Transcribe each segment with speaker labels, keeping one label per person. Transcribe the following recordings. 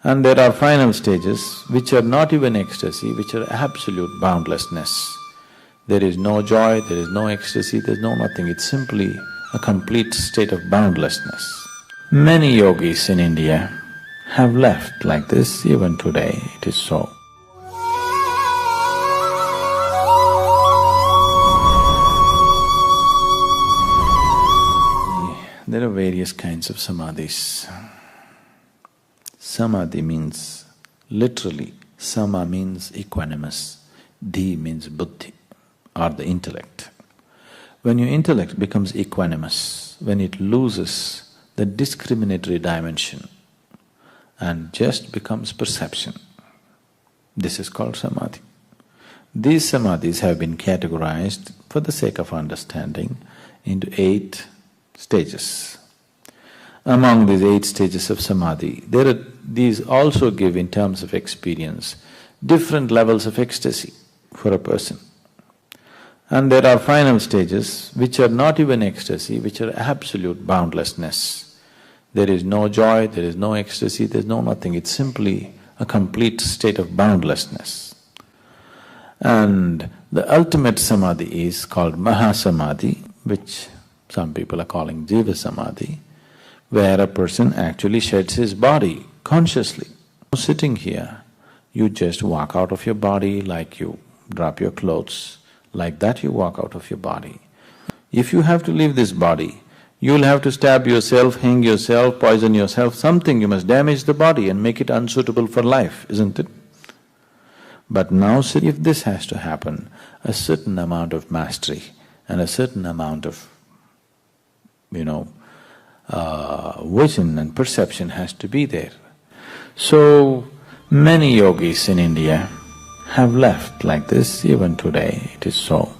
Speaker 1: And there are final stages which are not even ecstasy, which are absolute boundlessness. There is no joy, there is no ecstasy, there's no nothing, it's simply a complete state of boundlessness. Many yogis in India have left like this, even today it is so. There are various kinds of samadhis. Samadhi means, literally, sama means equanimous, dhi means buddhi or the intellect. When your intellect becomes equanimous, when it loses the discriminatory dimension and just becomes perception, this is called samadhi. These samadhis have been categorized, for the sake of understanding, into 8 stages. Among these 8 stages of samadhi, these also give, in terms of experience, different levels of ecstasy for a person. And there are final stages which are not even ecstasy, which are absolute boundlessness. There is no joy, there is no ecstasy, there's no nothing, it's simply a complete state of boundlessness. And the ultimate samadhi is called mahasamadhi, which some people are calling jiva samadhi, where a person actually sheds his body consciously. Sitting here, you just walk out of your body like you drop your clothes, like that you walk out of your body. If you have to leave this body, you'll have to stab yourself, hang yourself, poison yourself, something, you must damage the body and make it unsuitable for life, isn't it? But now, if this has to happen, a certain amount of mastery and a certain amount of, vision and perception has to be there. So, many yogis in India have left like this, even today it is so.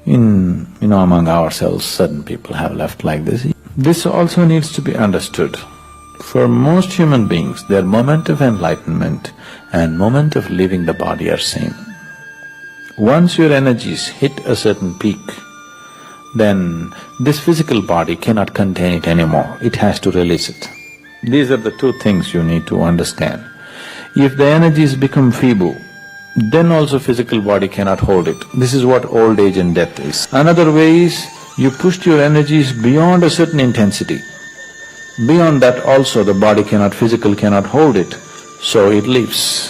Speaker 1: Among ourselves, certain people have left like this. This also needs to be understood. For most human beings, their moment of enlightenment and moment of leaving the body are same. Once your energies hit a certain peak, then this physical body cannot contain it anymore, it has to release it. These are the 2 things you need to understand. If the energies become feeble, then also physical body cannot hold it. This is what old age and death is. Another way is, you pushed your energies beyond a certain intensity. Beyond that also the body physical cannot hold it, so it leaves.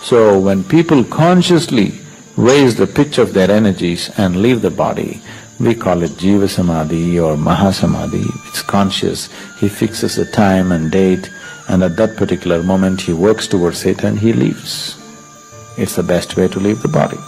Speaker 1: So when people consciously raise the pitch of their energies and leave the body, we call it jiva samadhi or mahasamadhi. It's conscious, he fixes a time and date, and at that particular moment he works towards it and he leaves. It's the best way to leave the body.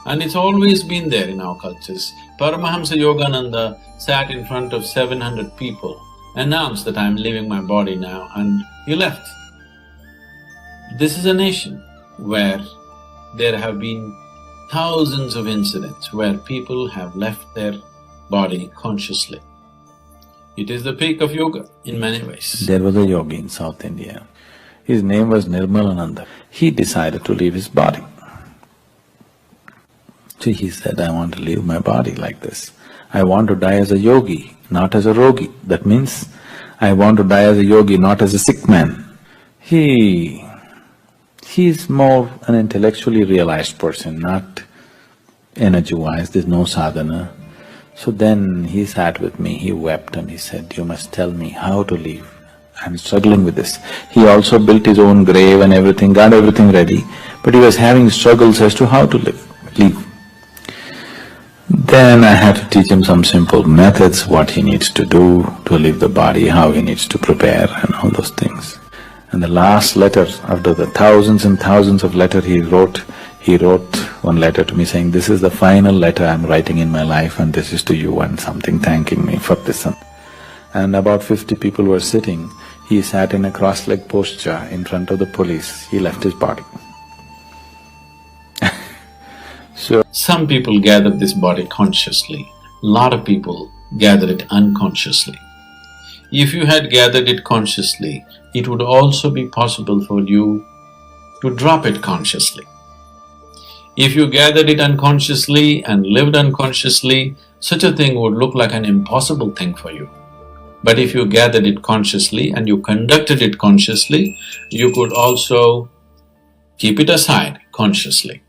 Speaker 2: And it's always been there in our cultures. Paramahamsa Yogananda sat in front of 700 people, announced that I'm leaving my body now, and he left. This is a nation. where there have been thousands of incidents where people have left their body consciously. It is the peak of yoga in many ways.
Speaker 1: There was a yogi in South India. His name was Nirmalananda. He decided to leave his body. So he said, I want to leave my body like this. I want to die as a yogi, not as a rogi. That means I want to die as a yogi, not as a sick man. He's more an intellectually realized person, not energy-wise, there's no sadhana. So then he sat with me, he wept and he said, you must tell me how to live. I'm struggling with this. He also built his own grave and everything, got everything ready, but he was having struggles as to how to live. Then I had to teach him some simple methods, what he needs to do to leave the body, how he needs to prepare and all those things. And the last letter, after the thousands and thousands of letters he wrote one letter to me saying, this is the final letter I'm writing in my life and this is to you, and something thanking me for this. And about 50 people were sitting. He sat in a cross-legged posture in front of the police. He left his body. So…
Speaker 2: Some people gather this body consciously, lot of people gather it unconsciously. If you had gathered it consciously, it would also be possible for you to drop it consciously. If you gathered it unconsciously and lived unconsciously, such a thing would look like an impossible thing for you. But if you gathered it consciously and you conducted it consciously, you could also keep it aside consciously.